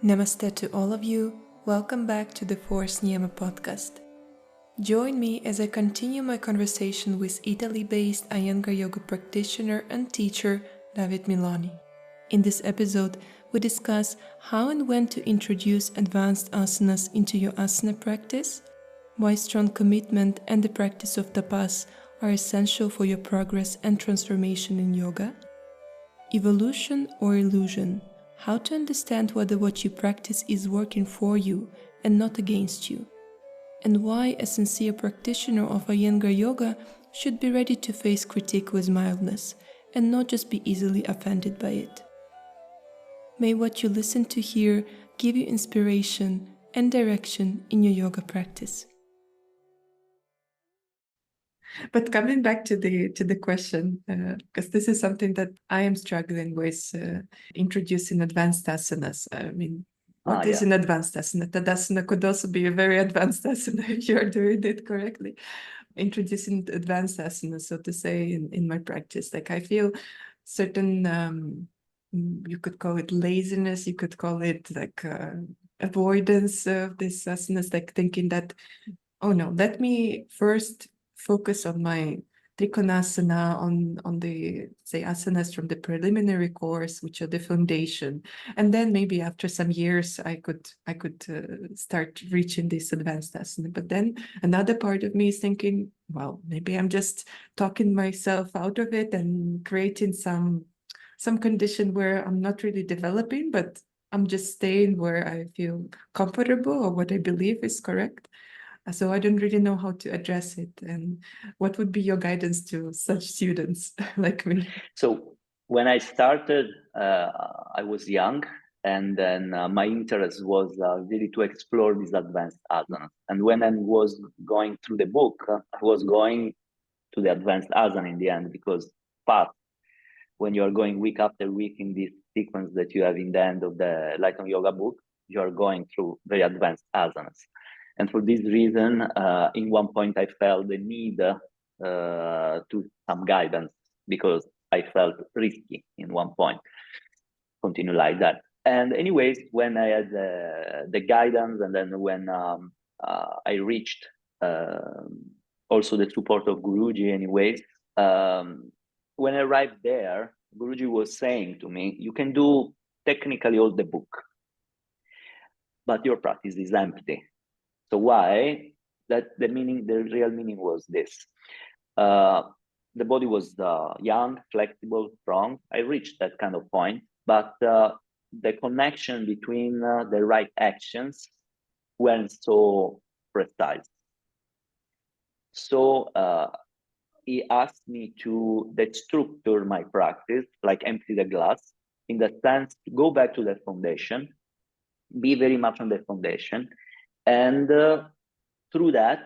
Namaste to all of you. Welcome back to the Force Niyama podcast. Join me as I continue my conversation with Italy-based Iyengar Yoga practitioner and teacher David Meloni. In this episode, we discuss how and when to introduce advanced asanas into your asana practice, why strong commitment and the practice of tapas are essential for your progress and transformation in yoga, evolution or illusion, how to understand whether what you practice is working for you and not against you, and why a sincere practitioner of Iyengar Yoga should be ready to face critique with mildness and not just be easily offended by it. May what you listen to here give you inspiration and direction in your yoga practice. But coming back to the question, because this is something that I am struggling with, introducing advanced asanas. I mean, what is an advanced asana? Tadasana could also be a very advanced asana if you're doing it correctly. Introducing advanced asanas, so to say, in my practice. Like I feel certain, you could call it laziness, you could call it like avoidance of this asanas, like thinking that, oh no, let me first focus on my trikonasana, on the, say, asanas from the preliminary course, which are the foundation. And then maybe after some years, I could start reaching this advanced asana. But then another part of me is thinking, well, maybe I'm just talking myself out of it and creating some condition where I'm not really developing, but I'm just staying where I feel comfortable or what I believe is correct. So I don't really know how to address it. And what would be your guidance to such students like me? So when I started, I was young, and then my interest was really to explore these advanced asanas. And when I was going through the book, I was going to the advanced asana in the end, because fast, when you are going week after week in this sequence that you have in the end of the Light on Yoga book, you are going through very advanced asanas. And for this reason, in one point, I felt the need to some guidance, because I felt risky in one point, continue like that. And anyways, when I had the guidance, and then when I reached also the support of Guruji anyways, when I arrived there, Guruji was saying to me, you can do technically all the book, but your practice is empty. So why? That the real meaning was this. The body was young, flexible, strong. I reached that kind of point, but the connection between the right actions weren't so precise. So he asked me to destructure my practice, like empty the glass, in the sense to go back to the foundation, be very much on the foundation, and through that,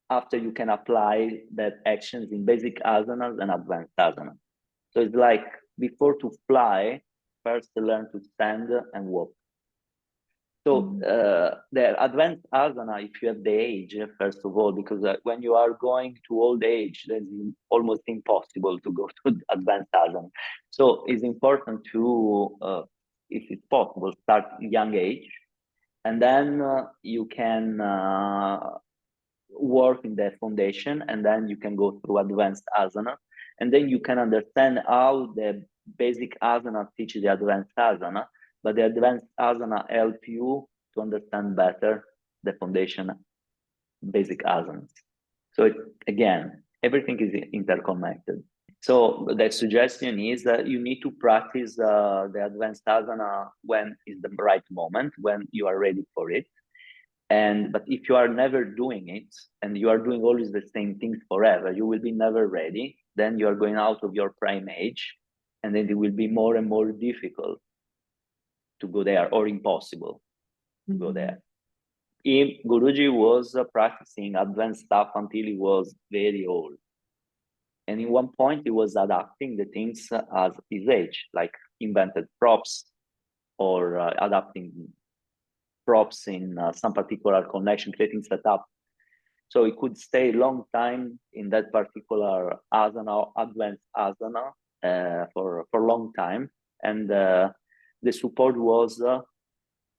after you can apply that actions in basic asanas and advanced asanas. So it's like before to fly, first learn to stand and walk. So the advanced asana, if you have the age, first of all, because when you are going to old age, then it's almost impossible to go to advanced asana. So it's important to, if it's possible, start young age, and then you can work in the foundation, and then you can go through advanced asana, and then you can understand how the basic asana teach the advanced asana, but the advanced asana help you to understand better the foundation basic asanas. So again, everything is interconnected. So the suggestion is that you need to practice the advanced asana when is the right moment, when you are ready for it. But if you are never doing it and you are doing always the same things forever, you will be never ready. Then you are going out of your prime age, and then it will be more and more difficult to go there, or impossible to go there. Guruji was practicing advanced stuff until he was very old. And in one point, he was adapting the things as his age, like invented props or adapting props in some particular connection, creating setup. So he could stay a long time in that particular asana, advanced asana, for a long time. And the support was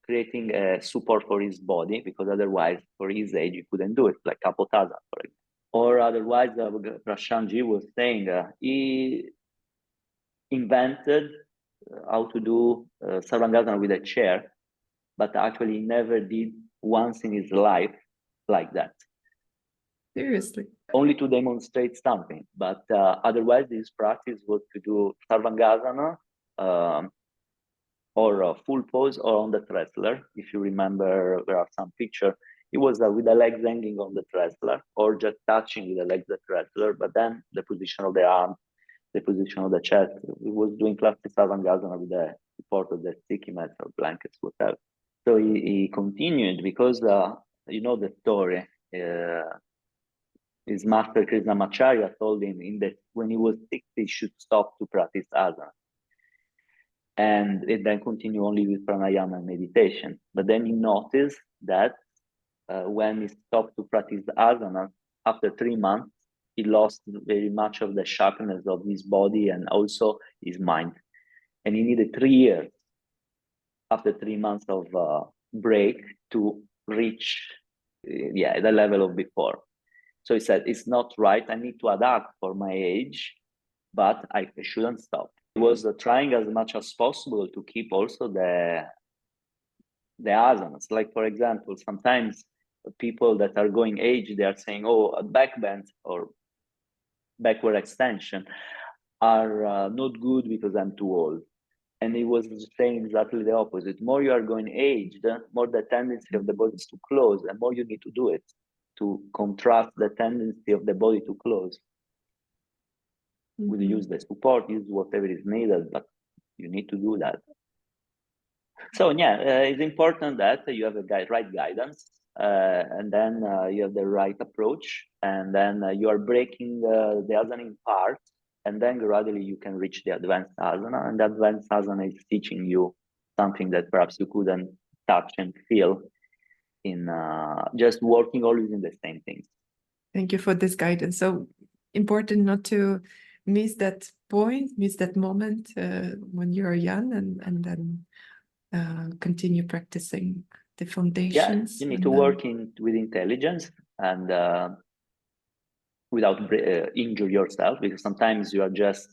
creating a support for his body, because otherwise, for his age, he couldn't do it, like Kapotazan, for example. Or otherwise, Prashanji was saying he invented how to do Sarvangasana with a chair, but actually he never did once in his life like that. Seriously? Only to demonstrate something, but otherwise his practice was to do Sarvangasana or full pose or on the wrestler. If you remember, there are some pictures. It was with the legs hanging on the wrestler or just touching with the legs of the wrestler, but then the position of the arm, the position of the chest. He was doing classic Sarvangasana with the support of the sticky mat or blankets, whatever. So he continued because, you know the story. His master Krishnamacharya told him when he was 60, he should stop to practice asana. And it then continue only with pranayama and meditation. But then he noticed that when he stopped to practice the asana, after 3 months, he lost very much of the sharpness of his body and also his mind. And he needed 3 years after 3 months of break to reach the level of before. So he said, it's not right. I need to adapt for my age, but I shouldn't stop. He was trying as much as possible to keep also the asanas. Like, for example, sometimes people that are going age, they are saying, oh, a back bend or backward extension are not good because I'm too old. And he was saying exactly the opposite. More you are going aged, more the tendency of the body is to close, and more you need to do it to contrast the tendency of the body to close. We use the support, use whatever is needed, but you need to do that. So yeah, it's important that you have a right guidance, and then you have the right approach, and then you are breaking the asana in parts, and then gradually you can reach the advanced asana, and the advanced asana is teaching you something that perhaps you couldn't touch and feel in just working always in the same things. Thank you for this guidance. So important not to miss that point, miss that moment when you're young, and then continue practicing the foundations. Yeah, you need to work with intelligence and without injure yourself, because sometimes you are just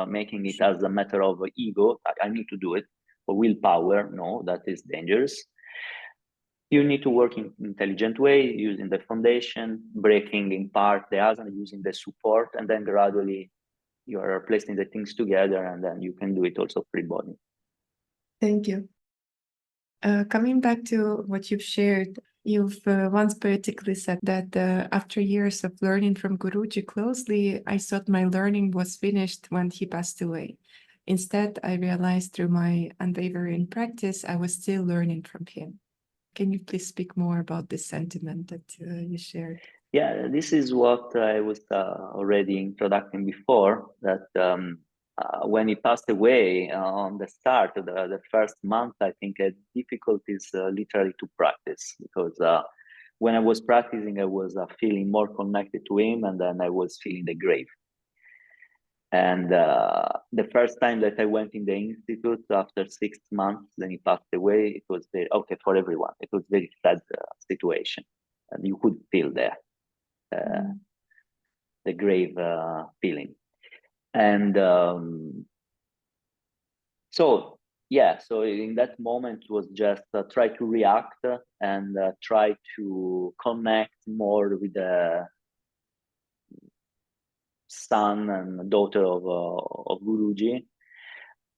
making it as a matter of ego. I need to do it, or willpower. No, that is dangerous. You need to work in intelligent way, using the foundation, breaking in part the asana, using the support, and then gradually you are placing the things together, and then you can do it also free body. Thank you. Coming back to what you've shared, you've once poetically said that after years of learning from Guruji closely, I thought my learning was finished when he passed away. Instead, I realized through my unwavering practice, I was still learning from him. Can you please speak more about this sentiment that you shared? Yeah, this is what I was already introducing before, that when he passed away on the start, the first month, I think a difficult is literally to practice, because when I was practicing, I was feeling more connected to him, and then I was feeling the grave. And the first time that I went in the institute after 6 months, then he passed away, it was very, okay, for everyone, it was very sad situation, and you could feel there the grave feeling. And so in that moment was just try to react and try to connect more with the son and daughter of Guruji,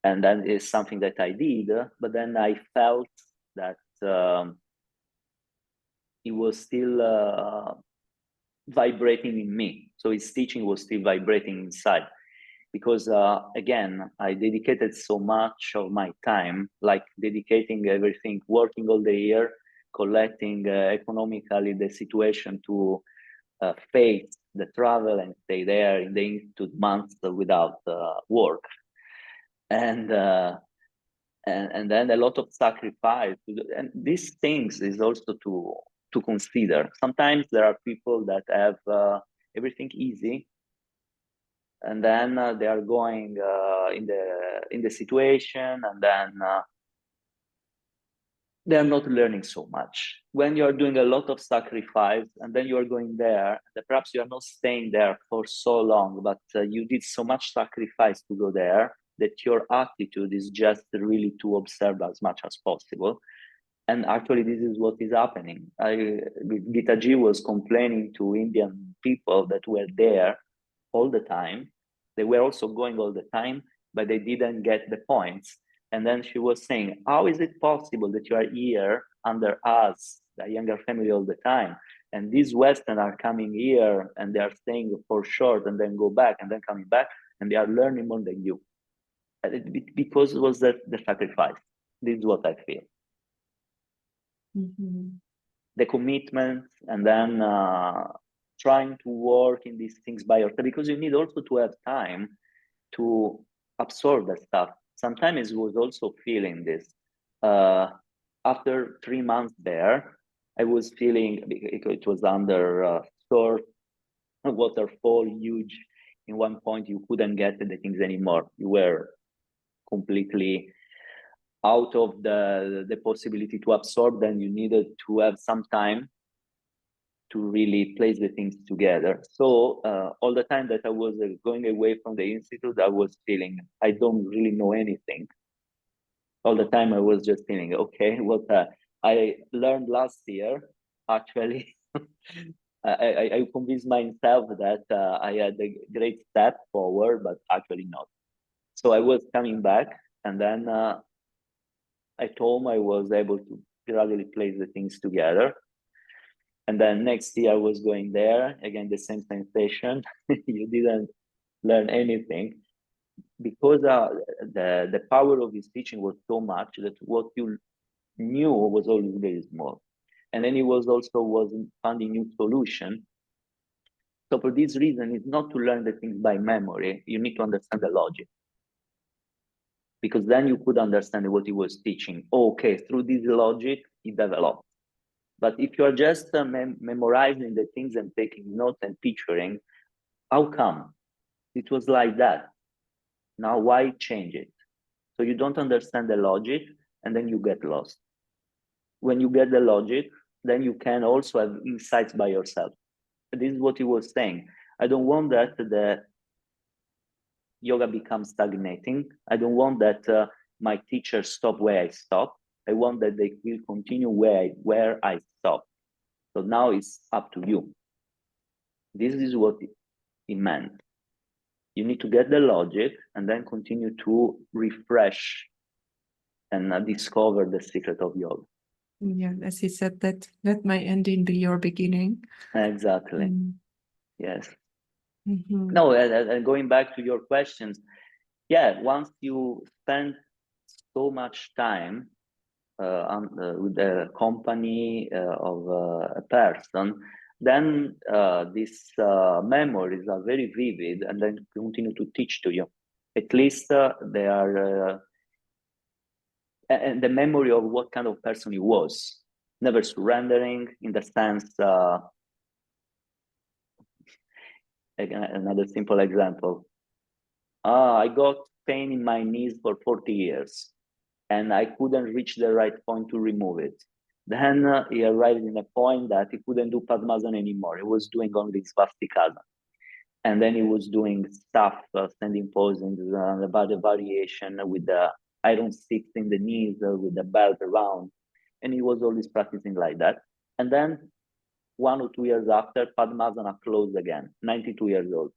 and that is something that I did. But then I felt that it was still vibrating in me. So his teaching was still vibrating inside, because again, I dedicated so much of my time, like dedicating everything, working all the year, collecting economically the situation to face the travel and stay there in the institute months without work, and then a lot of sacrifice. And these things is also to consider. Sometimes there are people that have everything easy, and then they are going in the situation, and then they are not learning so much. When you are doing a lot of sacrifice and then you are going there, perhaps you are not staying there for so long, but you did so much sacrifice to go there that your attitude is just really to observe as much as possible. And actually, this is what is happening. Gita Ji was complaining to Indian people that were there all the time. They were also going all the time, but they didn't get the points. And then she was saying, how is it possible that you are here under us, the younger family, all the time? And these Western are coming here and they are staying for short and then go back and then coming back and they are learning more than you. Because it was the sacrifice. This is what I feel. The commitment and then trying to work in these things by yourself, because you need also to have time to absorb that stuff. Sometimes I was also feeling this. After 3 months there, I was feeling it was under short waterfall, huge. In one point, you couldn't get the things anymore. You were completely out of the possibility to absorb. Then you needed to have some time to really place the things together. So all the time that I was going away from the institute, I was feeling I don't really know anything. All the time I was just feeling, okay, what I learned last year, actually, I convinced myself that I had a great step forward, but actually not. So I was coming back, and then I told him I was able to gradually place the things together. And then next year I was going there, again, the same sensation. You didn't learn anything, because the power of his teaching was so much that what you knew was always very small. And then he wasn't finding new solution. So for this reason, it's not to learn the things by memory. You need to understand the logic, because then you could understand what he was teaching. Okay, through this logic, he developed. But if you are just memorizing the things and taking notes and picturing, how come it was like that? Now, why change it? So you don't understand the logic, and then you get lost. When you get the logic, then you can also have insights by yourself. This is what he was saying. I don't want that the yoga becomes stagnating. I don't want that my teachers stop where I stop. I want that they will continue where I stop. So now it's up to you. This is what he meant. You need to get the logic and then continue to refresh and discover the secret of yoga. Yeah, as he said, that let my ending be your beginning. Exactly. Yes. No, and going back to your questions, yeah, once you spend so much time with the company of a person, then these memories are very vivid and then continue to teach to you. At least they are, and the memory of what kind of person he was, never surrendering, in the sense, again, another simple example. I got pain in my knees for 40 years and I couldn't reach the right point to remove it. Then he arrived in a point that he couldn't do Padmasana anymore. He was doing only Svastikasana. And then he was doing stuff, standing poses, the variation with the iron sticks in the knees, with the belt around. And he was always practicing like that. And then 1 or 2 years after, Padmasana closed again, 92 years old.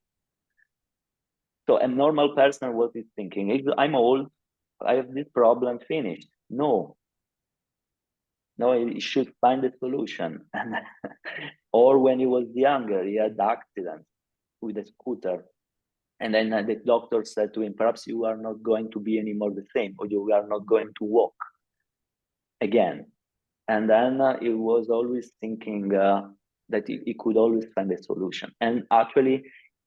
So a normal person, what is thinking? If I'm old, I have this problem, finished. No, he should find a solution. Or when he was younger, he had accident with a scooter. And then the doctor said to him, perhaps you are not going to be anymore the same, or you are not going to walk again. And then he was always thinking that he could always find a solution. And actually,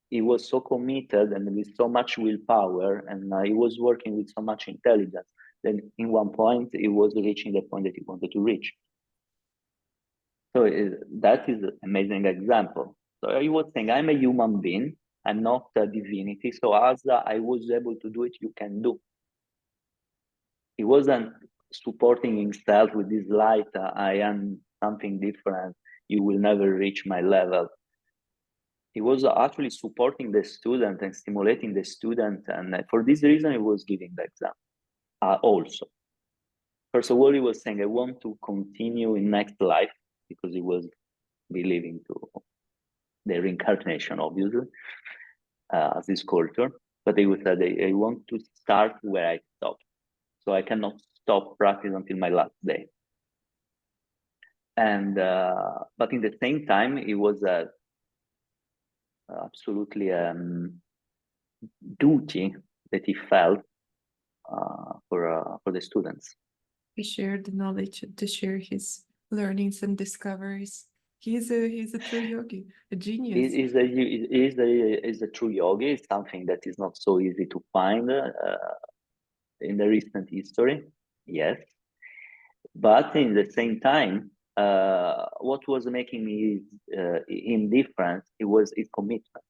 he was so committed and with so much willpower, and he was working with so much intelligence, that in one point, he was reaching the point that he wanted to reach. So that is an amazing example. So he was saying, I'm a human being, I'm not a divinity. So as I was able to do it, you can do. He wasn't supporting himself with this light, I am something different, you will never reach my level. He was actually supporting the student and stimulating the student, and for this reason he was giving the exam. Also, first of all, he was saying, I want to continue in next life, because he was believing to the reincarnation, obviously, as his culture. But he would say, I want to start where I stopped, so I cannot stop practice until my last day. And but in the same time, it was absolutely duty that he felt for the students. He shared the knowledge to share his learnings and discoveries. He's a true yogi, a genius. Is a true yogi. It's something that is not so easy to find in the recent history. Yes, but in the same time, what was making me him different, it was his commitment.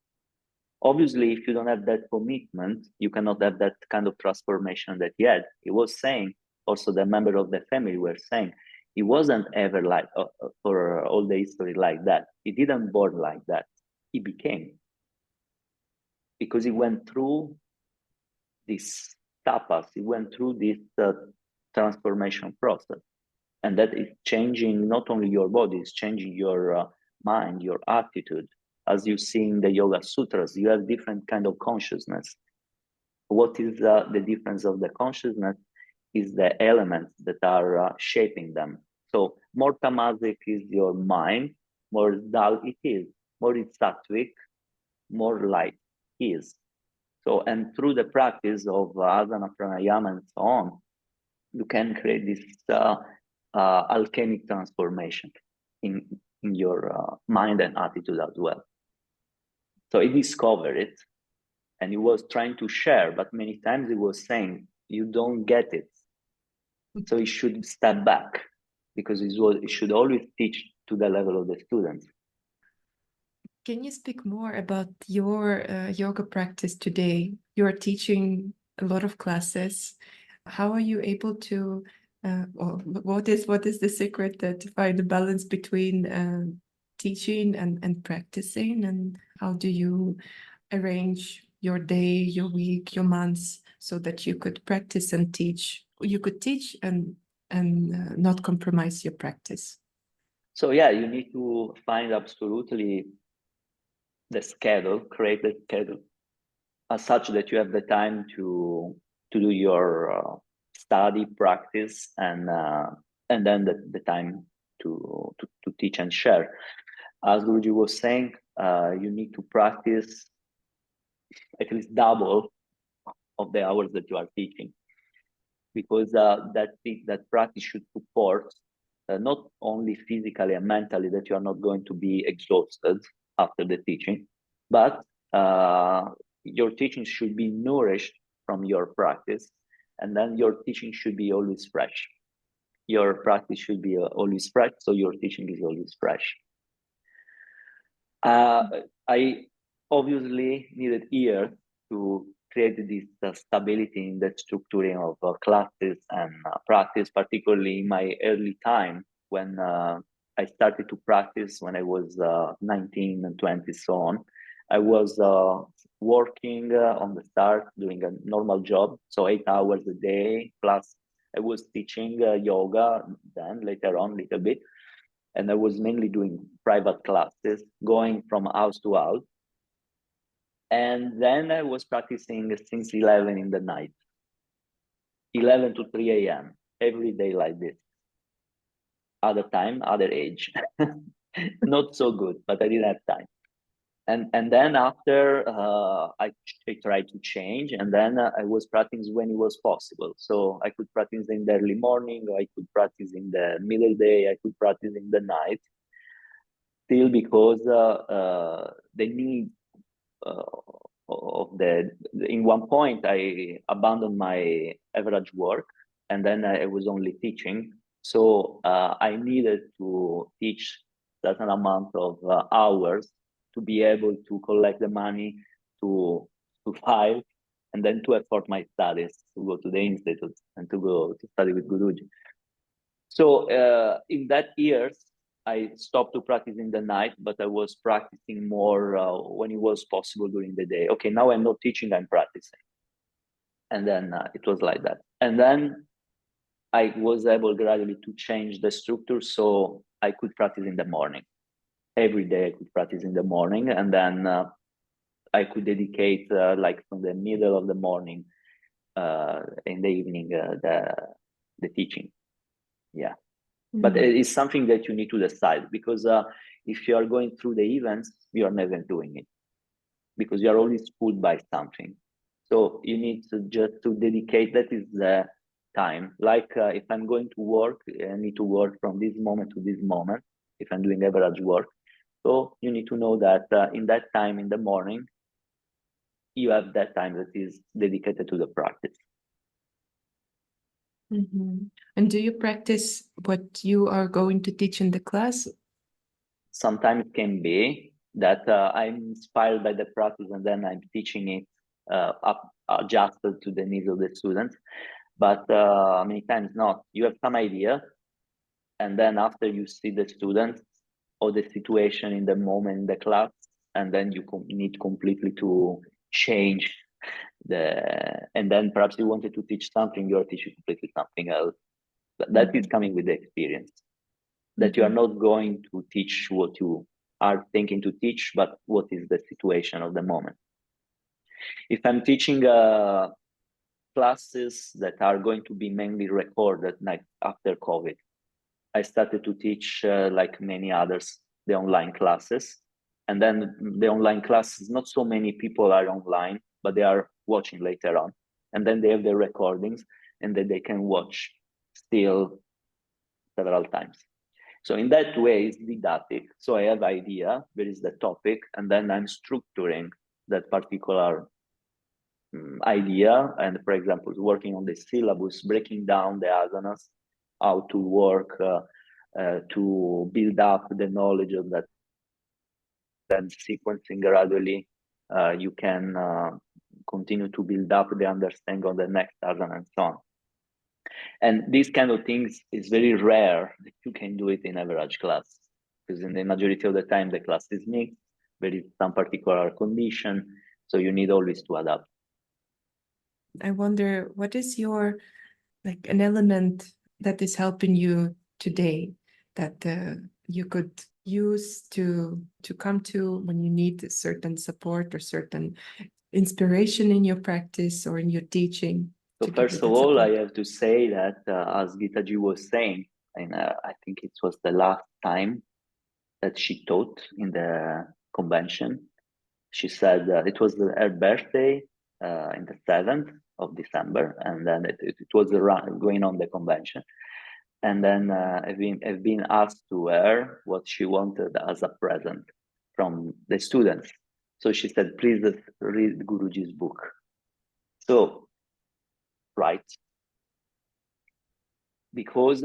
Obviously, if you don't have that commitment, you cannot have that kind of transformation that he had. He was saying, also the member of the family were saying, he wasn't ever like for all the history like that. He didn't born like that. He became, because he went through this tapas. He went through this transformation process, and that is changing not only your body, it's changing your mind, your attitude. As you see in the Yoga Sutras, you have different kind of consciousness. What is the difference of the consciousness? Is the elements that are shaping them. So more tamasic is your mind, more dull it is, more it's sattvic, more light is. So, and through the practice of asana, pranayama, and so on, you can create this alchemic transformation in your mind and attitude as well. So he discovered it, and he was trying to share, but many times he was saying, you don't get it. So he should step back, because he should always teach to the level of the students. Can you speak more about your yoga practice today? You are teaching a lot of classes. How are you able to, what is the secret to find a balance between teaching and practicing? And how do you arrange your day, your week, your months, so that you could practice and teach? You could teach and not compromise your practice. So yeah, you need to find absolutely the schedule, create the schedule as such that you have the time to do your study, practice, and then the time to teach and share. As Guruji was saying, you need to practice at least double of the hours that you are teaching, because that practice should support not only physically and mentally, that you are not going to be exhausted after the teaching, but your teaching should be nourished from your practice, and then your teaching should be always fresh. Your practice should be always fresh, so your teaching is always fresh. I obviously needed years to create this stability in the structuring of classes and practice, particularly in my early time when I started to practice when I was 19 and 20, so on. I was working on the start, doing a normal job, so 8 hours a day, plus I was teaching yoga then later on a little bit. And I was mainly doing private classes, going from house to house. And then I was practicing since 11 in the night, 11 to 3 a.m., every day like this. Other time, other age. Not so good, but I didn't have time. And then after I tried to change, and then I was practicing when it was possible. So I could practice in the early morning, I could practice in the middle day, I could practice in the night. Still, because the need of in one point I abandoned my average work, and then I was only teaching. So I needed to teach certain amount of hours to be able to collect the money to file, and then to afford my studies, to go to the institute and to go to study with Guruji. So in that years, I stopped to practice in the night, but I was practicing more when it was possible during the day. Okay, now I'm not teaching, I'm practicing. And then it was like that. And then I was able gradually to change the structure, so I could practice in the morning. Every day I could practice in the morning, and then I could dedicate like from the middle of the morning in the evening the teaching. Yeah. But it is something that you need to decide, because if you are going through the events, you are never doing it, because you are always pulled by something. So you need to just to dedicate, that is the time. Like if I'm going to work, I need to work from this moment to this moment, if I'm doing average work. So you need to know that in that time in the morning, you have that time that is dedicated to the practice. And do you practice what you are going to teach in the class? Sometimes it can be that I'm inspired by the practice and then I'm teaching it adjusted to the needs of the students. But many times not. You have some idea, and then after you see the students or the situation in the moment in the class, and then you need completely to change and then perhaps you wanted to teach something, you're teaching completely something else. That is coming with the experience, that you are not going to teach what you are thinking to teach, but what is the situation of the moment. If I'm teaching classes that are going to be mainly recorded, like after COVID, I started to teach, like many others, the online classes. And then the online classes, not so many people are online, but they are watching later on. And then they have the recordings, and then they can watch still several times. So in that way, it's didactic. So I have idea, where is the topic, and then I'm structuring that particular idea. And for example, working on the syllabus, breaking down the asanas, how to work to build up the knowledge of that, then sequencing gradually, you can continue to build up the understanding of the next asana and so on. And these kind of things is very rare that you can do it in average class, because in the majority of the time the class is mixed, there is some particular condition, so you need always to adapt. I wonder, what is your, like, an element that is helping you today that you could use to come to when you need certain support or certain inspiration in your practice or in your teaching? So first of all, I have to say that as Gitaji was saying, and I think it was the last time that she taught in the convention, she said it was her birthday in the 7th of December, and then it was going on the convention. And then I've been asked to her what she wanted as a present from the students. So she said, please read Guruji's book. So, right. Because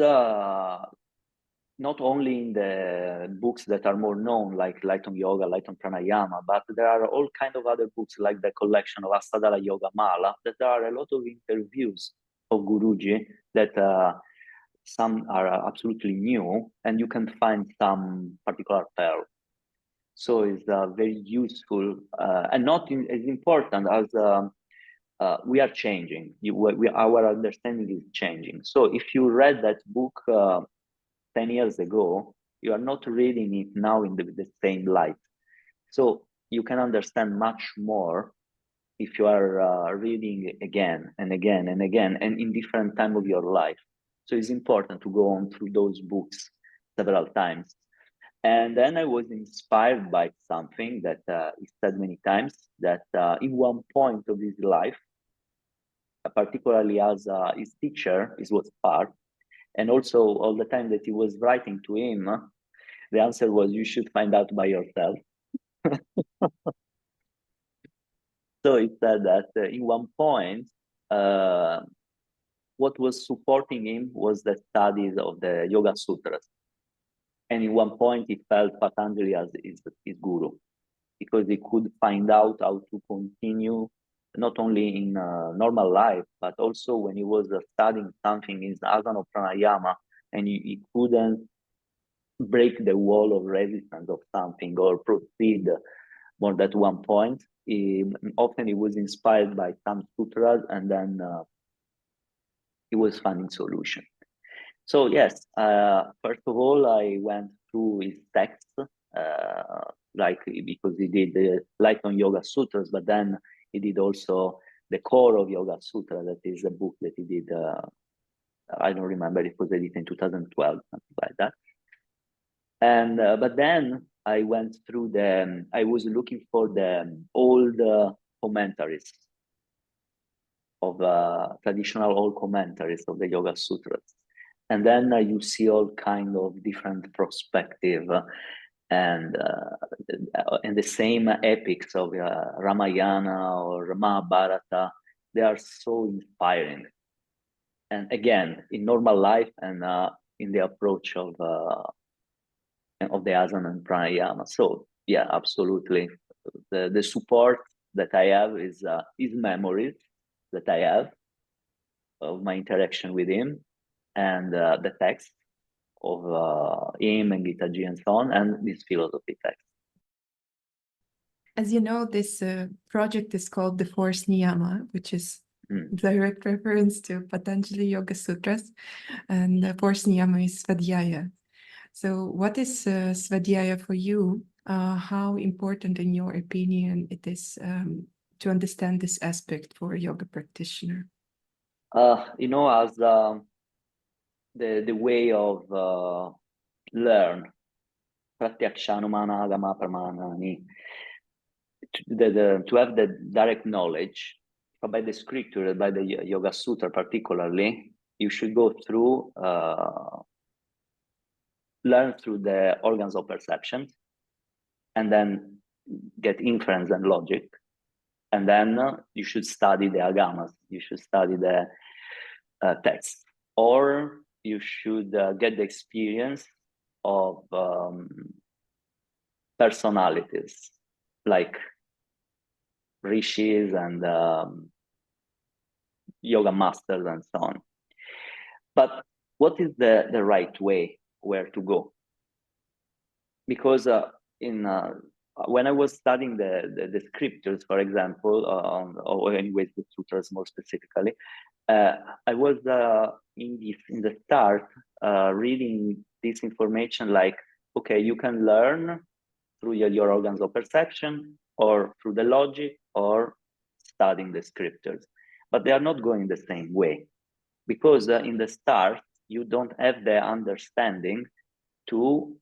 not only in the books that are more known, like Light on Yoga, Light on Pranayama, but there are all kind of other books, like the collection of Āgamāḥ, that there are a lot of interviews of Guruji that some are absolutely new, and you can find some particular pearl. So it's very useful and not as important as we are changing. Our understanding is changing. So if you read that book 10 years ago, you are not reading it now in the same light. So you can understand much more if you are reading again and again and again, and in different time of your life. So it's important to go on through those books several times. And then I was inspired by something that he said many times, that in one point of his life, particularly as his teacher, is was part, and also all the time that he was writing to him, the answer was, you should find out by yourself. So he said that in one point, what was supporting him was the studies of the Yoga Sutras. And in one point, he felt Patanjali as his guru, because he could find out how to continue, not only in normal life, but also when he was studying something in asana pranayama, and he couldn't break the wall of resistance of something or proceed more than one point. Often he was inspired by some sutras, and then he was finding solution. So yes, first of all, I went through his texts, because he did Light on Yoga Sutras, but then he did also the core of Yoga Sutra. That is a book that he did. I don't remember, it was edited in 2012, something like that. And but then I went through I was looking for the old commentaries of traditional old commentaries of the Yoga Sutras. And then you see all kind of different perspective and the same epics of Ramayana or Mahabharata. They are so inspiring. And again, in normal life and in the approach of the asana and pranayama. So yeah, absolutely. The support that I have is memories that I have of my interaction with him, and the text of him and Gitaji and so on, and this philosophy text. As you know, this project is called the Force Niyama, which is direct reference to Patanjali Yoga Sutras, and the Force Niyama is Svadhyaya. So what is Svadhyaya for you? How important, in your opinion, it is to understand this aspect for a yoga practitioner? As the way of learn, pratyakṣa-anumāna-āgamāḥ pramāṇāni, to have the direct knowledge by the scripture, by the Yoga Sutra particularly, you should go through, learn through the organs of perception, and then get inference and logic. And then you should study the agamas, you should study the text, or you should get the experience of personalities like rishis and yoga masters and so on. But what is the right way where to go? Because when I was studying the scriptures, for example, or anyways the sutras more specifically, I was in the start reading this information like, okay, you can learn through your organs of perception, or through the logic, or studying the scriptures, but they are not going the same way, because in the start you don't have the understanding to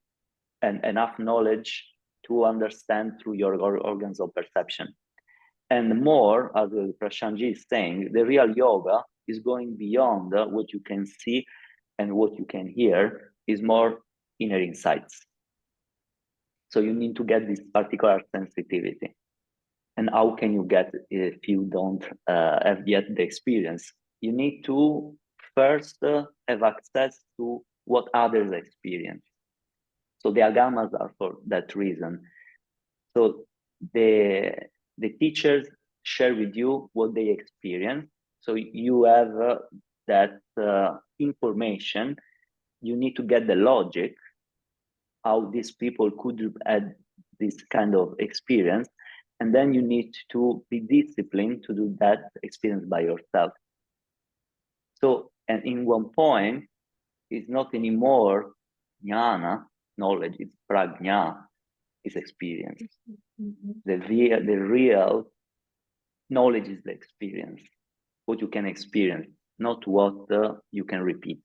and enough knowledge to understand through your organs of perception. And more, as Prashanji is saying, the real yoga is going beyond what you can see and what you can hear, is more inner insights. So you need to get this particular sensitivity. And how can you get it if you don't have yet the experience? You need to first have access to what others experience. So the agamas are for that reason. So the teachers share with you what they experience. So you have that information. You need to get the logic, how these people could have this kind of experience. And then you need to be disciplined to do that experience by yourself. So, and in one point, it's not anymore jnana, knowledge, it's prajna, is experience. The real knowledge is the experience, what you can experience, not what you can repeat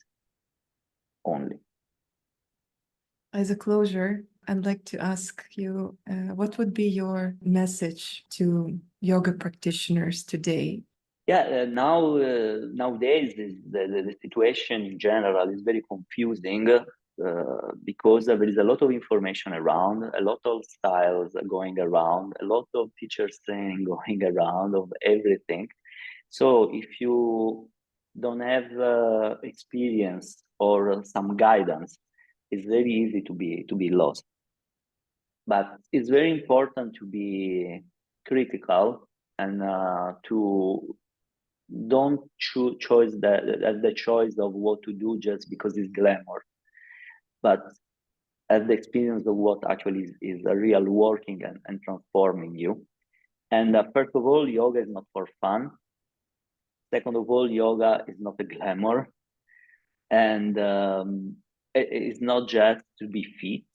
only. As a closure, I'd like to ask you, what would be your message to yoga practitioners today? Yeah, nowadays the situation in general is very confusing because there is a lot of information around, a lot of styles going around, a lot of teachers training going around of everything. So if you don't have experience or some guidance, it's very easy to be lost. But it's very important to be critical and to don't choose the choice of what to do just because it's glamour, but as the experience of what actually is a real working and transforming you. And first of all, yoga is not for fun. Second of all, yoga is not a glamour. And it's not just to be fit,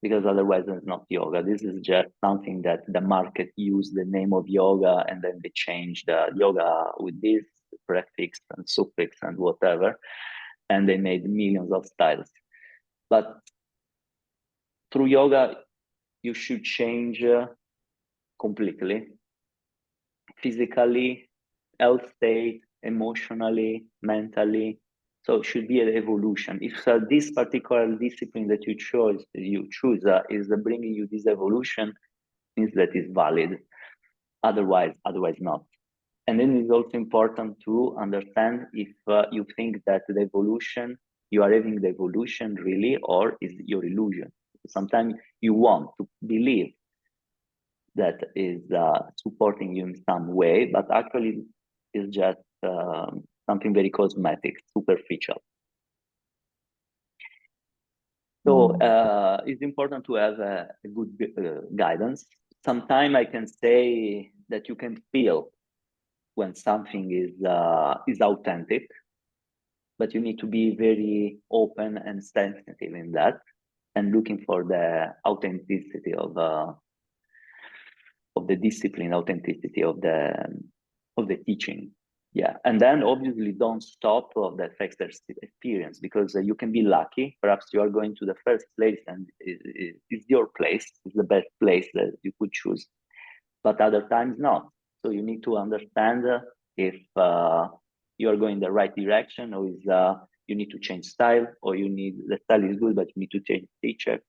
because otherwise it's not yoga. This is just something that the market used the name of yoga, and then they changed yoga with this prefix and suffix and whatever, and they made millions of styles. But through yoga, you should change completely, physically, health state, emotionally, mentally. So it should be an evolution. If this particular discipline that you choose is bringing you this evolution, means that is valid. Otherwise not. And then it's also important to understand if you think that the evolution, you are having the evolution really, or is your illusion. Sometimes you want to believe that is supporting you in some way, but actually it's just something very cosmetic, superficial. So it's important to have a good guidance. Sometimes I can say that you can feel when something is authentic, but you need to be very open and sensitive in that, and looking for the authenticity of the discipline, authenticity of the teaching. Yeah, and then obviously don't stop of the experience, because you can be lucky. Perhaps you are going to the first place and it's your place, it's the best place that you could choose, but other times not. So you need to understand if you are going the right direction, or is you need to change style, or the style is good but you need to change teacher.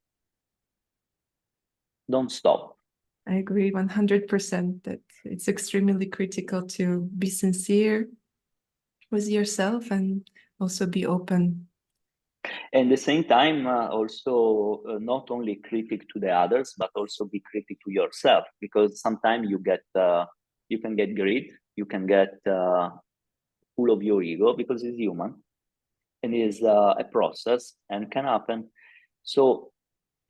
Don't stop. I agree 100% that it's extremely critical to be sincere with yourself and also be open. And at the same time, also not only critic to the others, but also be critic to yourself, because sometimes you can get greed, you can get full of your ego, because it's human and is a process and can happen. So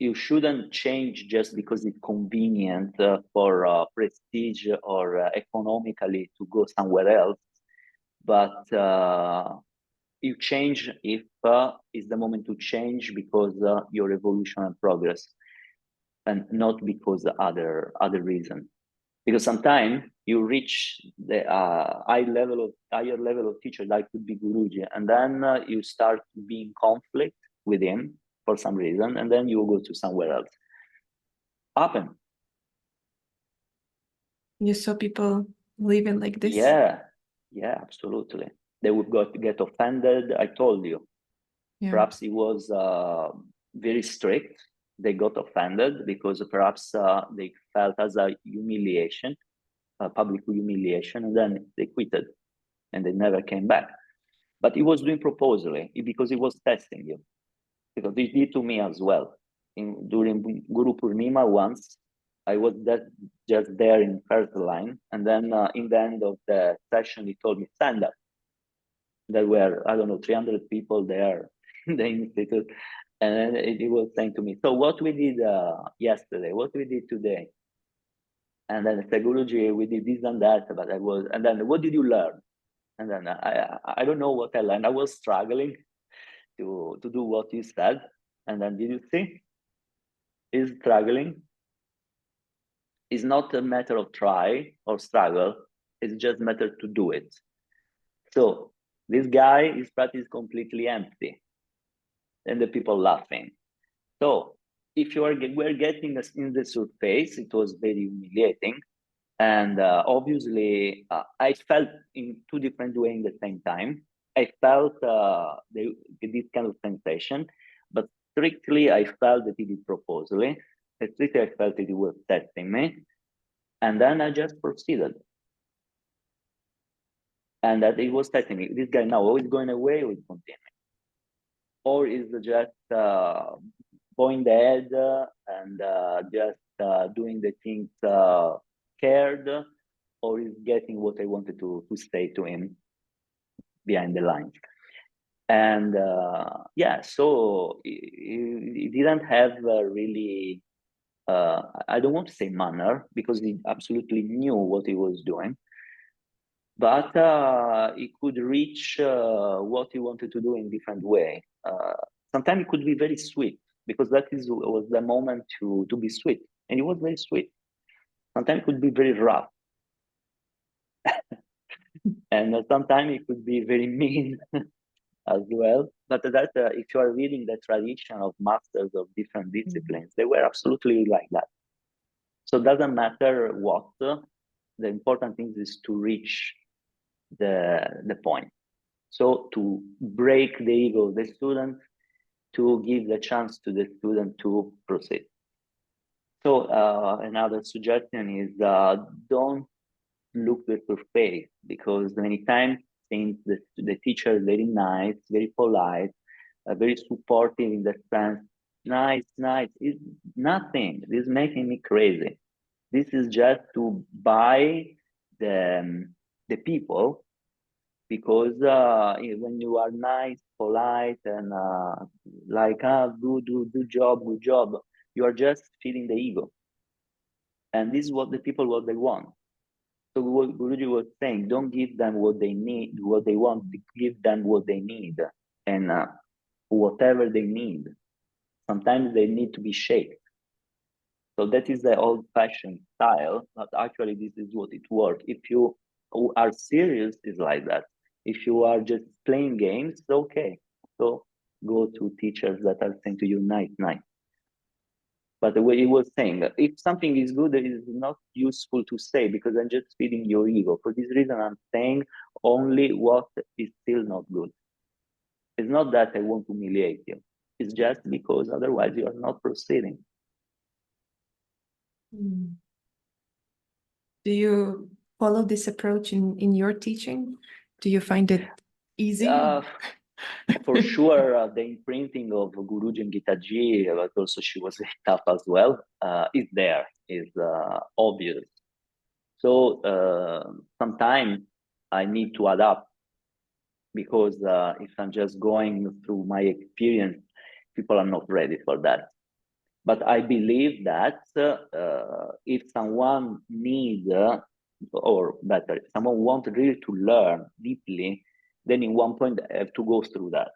you shouldn't change just because it's convenient for prestige or economically to go somewhere else, but you change if it's the moment to change because your evolution and progress, and not because other reason. Because sometimes you reach the higher level of teacher, like could be Guruji, and then you start being conflict with him for some reason, and then you go to somewhere else. Happen. You saw people living like this? Yeah, absolutely. They would get offended. I told you. Yeah. Perhaps it was very strict. They got offended because perhaps they felt as a humiliation, a public humiliation, and then they quitted and they never came back. But he was doing proposally because he was testing you. Because he did to me as well. During Guru Purnima once, I was just there in first line, and then in the end of the session, he told me, stand up. There were, I don't know, 300 people there in the institute, and then he was saying to me, so what we did yesterday, what we did today? And then I said, Guruji, we did this and that, but and then what did you learn? And then I don't know what I learned. I was struggling to do what you said. And then did you see? Is struggling. It's not a matter of try or struggle. It's just a matter to do it. So this guy, his practice is completely empty. And the people laughing. So if we're getting us in the surface, it was very humiliating. And obviously, I felt in two different ways at the same time. I felt this kind of sensation, but strictly, I felt that he did proposally. Strictly, I felt that he was testing me. And then I just proceeded. And that he was testing me. This guy now always going away or is continuing? Or is just going ahead and just doing the things cared? or is getting what I wanted to say to him behind the lines. And yeah, so he didn't have really, I don't want to say manner, because he absolutely knew what he was doing, but he could reach what he wanted to do in different way. Sometimes it could be very sweet, because that was the moment to be sweet, and it was very sweet. Sometimes it could be very rough, and sometimes it could be very mean as well. But that if you are reading the tradition of masters of different disciplines, they were absolutely like that. So it doesn't matter what, the important thing is to reach the point. So to break the ego of the student, to give the chance to the student to proceed. So another suggestion is don't look at your face, because many times since the teacher is very nice, very polite, very supportive in the sense, nice, it's nothing. This is making me crazy. This is just to buy the people, because when you are nice, polite, and like, good job, you are just feeding the ego. And this is what the people, what they want. So what Guruji was saying, don't give them what they need, what they want, give them what they need, and whatever they need. Sometimes they need to be shaped. So that is the old-fashioned style, but actually this is what it works. If you are serious, it's like that. If you are just playing games, okay. So go to teachers that are saying to you, night. But the way he was saying, if something is good, it is not useful to say, because I'm just feeding your ego. For this reason, I'm saying only what is still not good. It's not that I want to humiliate you. It's just because otherwise you are not proceeding. Do you follow this approach in your teaching? Do you find it easy? For sure, the imprinting of Guruji and Gitaji, but also she was very tough as well, is there, is obvious. So sometimes I need to adapt, because if I'm just going through my experience, people are not ready for that. But I believe that if someone needs, or better, if someone wants really to learn deeply, then in one point I have to go through that.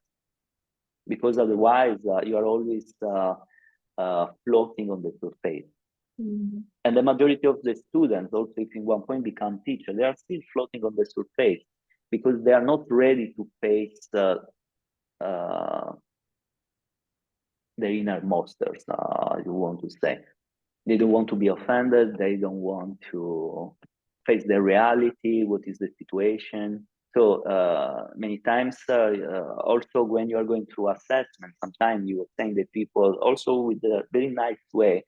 Because otherwise you are always floating on the surface. And the majority of the students, also if in one point become teachers, they are still floating on the surface, because they are not ready to face the inner monsters, you want to say. They don't want to be offended. They don't want to face the reality, what is the situation. So many times, also when you are going through assessment, sometimes you are saying that people, also with a very nice way,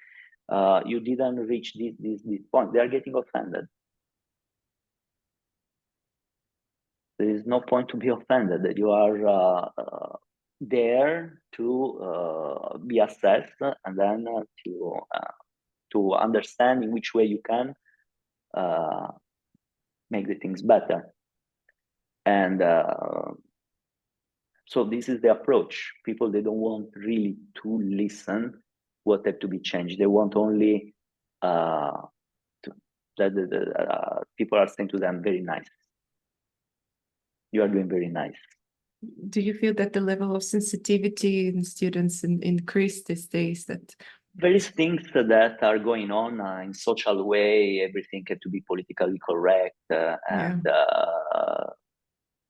you didn't reach this point. They are getting offended. There is no point to be offended. That you are there to be assessed, and then to understand in which way you can make the things better. And so this is the approach. People, they don't want really to listen what have to be changed. They want only that people are saying to them, very nice. You are doing very nice. Do you feel that the level of sensitivity in students increased these days? That various things that are going on in social way, everything has to be politically correct, and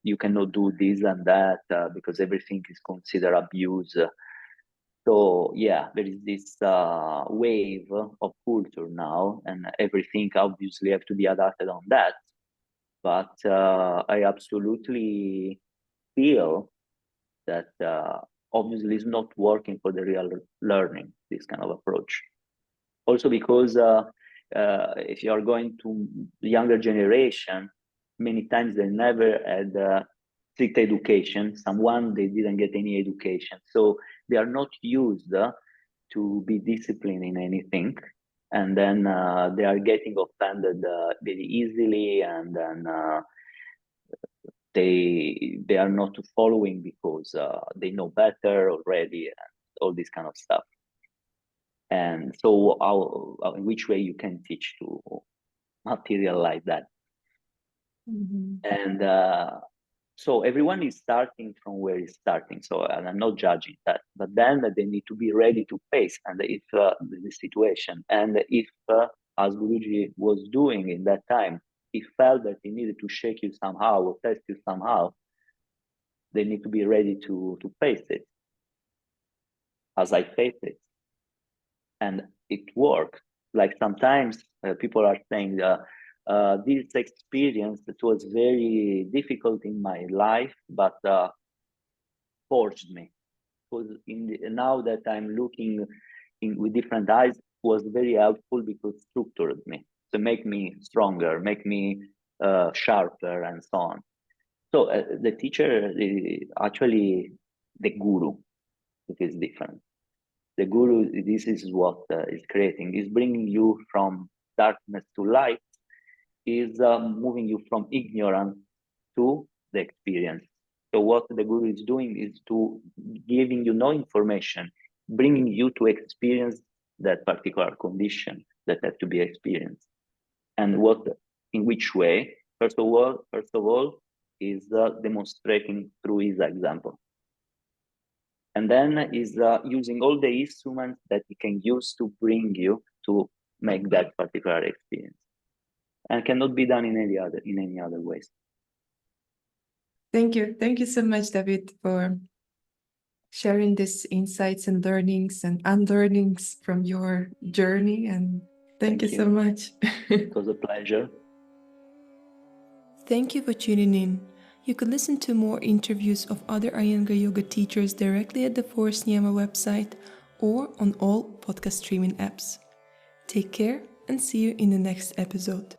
you cannot do this and that because everything is considered abuse. So yeah, there is this wave of culture now, and everything obviously have to be adapted on that. But I absolutely feel that obviously is not working for the real learning, this kind of approach. Also because if you are going to the younger generation, many times they never had strict education. They didn't get any education. So they are not used to be disciplined in anything. and then they are getting offended very easily, and then they are not following because they know better already, and all this kind of stuff. And so in which way you can teach to material like that? And so everyone is starting from where he's starting. So and I'm not judging that, but then they need to be ready to face and if the situation, and if as Guruji was doing in that time, he felt that he needed to shake you somehow or test you somehow, they need to be ready to face it, as I faced it, and it worked. Like sometimes people are saying this experience, it was very difficult in my life, but forged me. Because now that I'm looking with different eyes, was very helpful because it structured me to make me stronger, make me sharper, and so on. So the teacher, actually the guru, it is different. The guru, this is what is creating, is bringing you from darkness to light, is moving you from ignorance to the experience. So what the guru is doing is to giving you no information, bringing you to experience that particular condition that has to be experienced. And in which way? First of all, is demonstrating through his example. And then is using all the instruments that he can use to bring you to make that particular experience, and cannot be done in any other ways. Thank you so much, David, for sharing these insights and learnings and unlearnings from your journey. And thank you so much. It was a pleasure. Thank you for tuning in. You can listen to more interviews of other Iyengar Yoga teachers directly at the Forest Niyama website or on all podcast streaming apps. Take care and see you in the next episode.